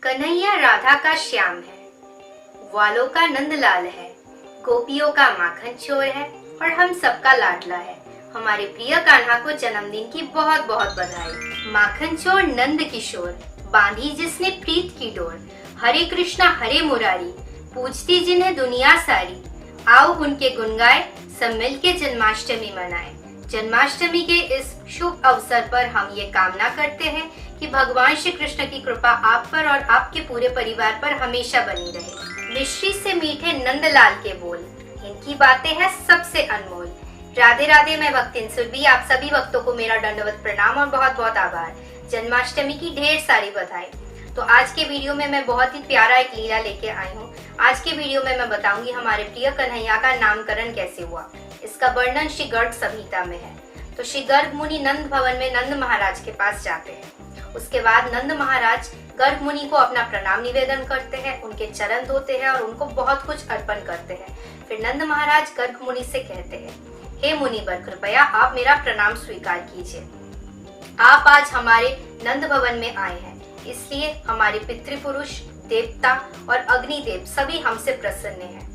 कन्हैया राधा का श्याम है, ग्वालों का नंदलाल है, गोपियों का माखन चोर है और हम सबका लाडला है। हमारे प्रिय कान्हा को जन्मदिन की बहुत बहुत बधाई। माखन चोर नंद किशोर, बांधी जिसने प्रीत की डोर, हरे कृष्णा हरे मुरारी, पूजती जिन्हें दुनिया सारी। आओ उनके गुण गाए, सब मिलके जन्माष्टमी मनाए। जन्माष्टमी के इस शुभ अवसर पर हम ये कामना करते हैं कि भगवान श्री कृष्ण की कृपा आप पर और आपके पूरे परिवार पर हमेशा बनी रहे। मिश्री से मीठे नंदलाल के बोल, इनकी बातें हैं सबसे अनमोल। राधे राधे, मैं भक्तिन सुरभि, आप सभी भक्तों को मेरा दंडवत प्रणाम और बहुत बहुत आभार। जन्माष्टमी की ढेर सारी बधाई। तो आज के वीडियो में मैं बहुत ही प्यारा एक लीला लेके आई हूँ। आज के वीडियो में मैं बताऊंगी हमारे प्रिय कन्हैया का नामकरण कैसे हुआ। इसका वर्णन श्री गर्ग संहिता में है। तो श्री गर्ग मुनि नंद भवन में नंद महाराज के पास जाते हैं। उसके बाद नंद महाराज गर्ग मुनि को अपना प्रणाम निवेदन करते हैं, उनके चरण धोते हैं और उनको बहुत कुछ अर्पण करते हैं। फिर नंद महाराज गर्ग मुनि से कहते हैं, हे मुनिवर, कृपया आप मेरा प्रणाम स्वीकार कीजिए। आप आज हमारे नंद भवन में आए हैं, इसलिए हमारे पितृपुरुष, देवता और अग्निदेव सभी हमसे प्रसन्न हैं।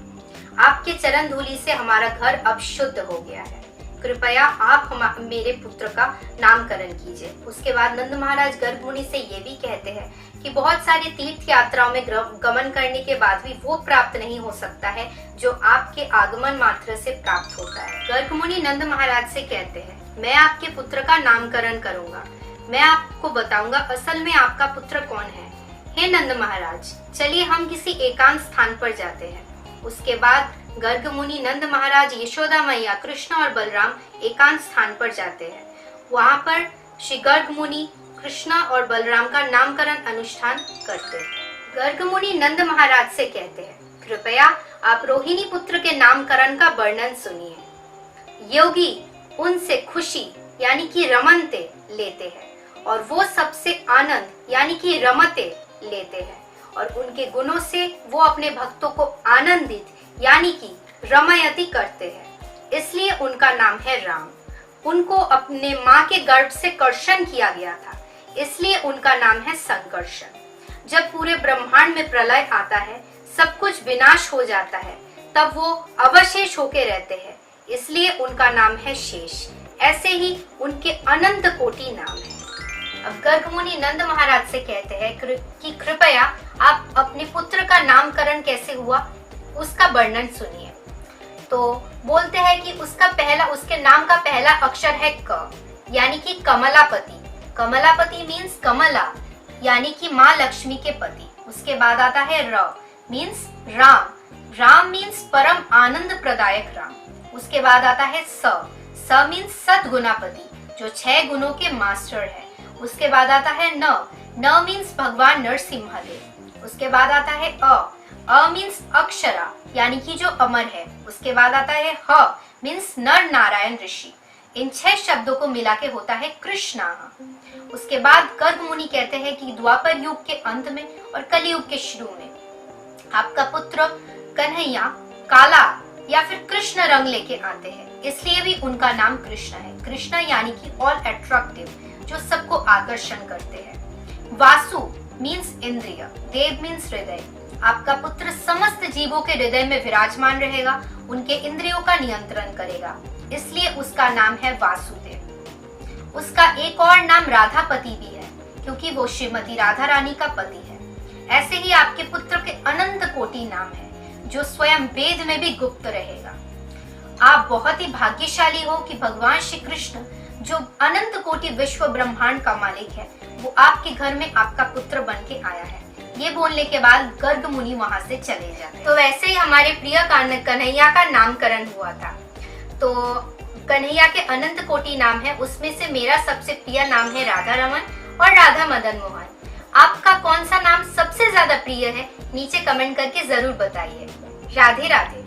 आपके चरण धूलि से हमारा घर अब शुद्ध हो गया है। कृपया आप मेरे पुत्र का नामकरण कीजिए। उसके बाद नंद महाराज गर्ग मुनि से ये भी कहते हैं कि बहुत सारे तीर्थ यात्राओं में गमन करने के बाद भी वो प्राप्त नहीं हो सकता है जो आपके आगमन मात्र से प्राप्त होता है। गर्ग मुनि नंद महाराज से कहते हैं, मैं आपके पुत्र का नामकरण करूंगा। मैं आपको बताऊंगा असल में आपका पुत्र कौन है। हे नंद महाराज, चलिए हम किसी एकांत स्थान पर जाते हैं। उसके बाद गर्ग मुनि नंद महाराज, यशोदा मैया, कृष्ण और बलराम एकांत स्थान पर जाते हैं। वहाँ पर श्री गर्ग मुनि कृष्ण और बलराम का नामकरण अनुष्ठान करते हैं। गर्ग मुनि नंद महाराज से कहते हैं, कृपया आप रोहिणी पुत्र के नामकरण का वर्णन सुनिए। योगी उनसे खुशी यानी कि रमनते लेते हैं और वो सबसे आनंद यानी कि रमते लेते हैं और उनके गुणों से वो अपने भक्तों को आनंदित यानी कि रमयति करते हैं, इसलिए उनका नाम है राम। उनको अपने माँ के गर्भ से कर्षण किया गया था, इसलिए उनका नाम है संकर्षण। जब पूरे ब्रह्मांड में प्रलय आता है, सब कुछ विनाश हो जाता है, तब वो अवशेष होके रहते हैं, इसलिए उनका नाम है शेष। ऐसे ही उनके अनंत कोटि नाम है। अब गर्ग मुनि नंद महाराज से कहते हैं कि कृपया आप अपने पुत्र का नामकरण कैसे हुआ उसका वर्णन सुनिए। तो बोलते हैं कि उसके नाम का पहला अक्षर है क, यानी कि कमलापति। कमलापति मीन्स कमला यानी कि माँ लक्ष्मी के पति। उसके बाद आता है र मीन्स राम। राम मीन्स परम आनंद प्रदायक राम। उसके बाद आता है स मीन्स सद्गुणापति, जो 6 गुणों के मास्टर है। उसके बाद आता है न मीन्स भगवान नरसिम्हदेव। उसके बाद आता है अ मीन्स अक्षरा यानी कि जो अमर है। उसके बाद आता है ह मीन्स नर नारायण ऋषि। इन 6 शब्दों को मिला के होता है कृष्णा। उसके बाद गर्ग मुनि कहते हैं कि द्वापर युग के अंत में और कलयुग के शुरू में आपका पुत्र कन्हैया काला या फिर कृष्ण रंग लेके आते हैं, इसलिए भी उनका नाम कृष्ण है। कृष्ण यानी कि ऑल अट्रैक्टिव, जो सबको आकर्षण करते हैं। वासु मीन्स इंद्रिय, देव मीन्स हृदय। आपका पुत्र समस्त जीवों के हृदय में विराजमान रहेगा, उनके इंद्रियों का नियंत्रण करेगा, इसलिए उसका नाम है वासुदेव। उसका एक और नाम राधापति भी है, क्योंकि वो श्रीमती राधा रानी का पति है। ऐसे ही आपके पुत्र के अनंत कोटि नाम है, जो स्वयं वेद में भी गुप्त रहेगा। आप बहुत ही भाग्यशाली हो कि भगवान श्री कृष्ण, जो अनंत कोटि विश्व ब्रह्मांड का मालिक है, वो आपके घर में आपका पुत्र बन के आया है। ये बोलने के बाद गर्ग मुनि वहां से चले जाते। तो वैसे ही हमारे प्रिय कन्हैया का नामकरण हुआ था। तो कन्हैया के अनंत कोटि नाम है, उसमें से मेरा सबसे प्रिय नाम है राधा रमन और राधा मदन मोहन। आपका कौन सा नाम सबसे ज्यादा प्रिय है, नीचे कमेंट करके जरूर बताइए। राधे राधे।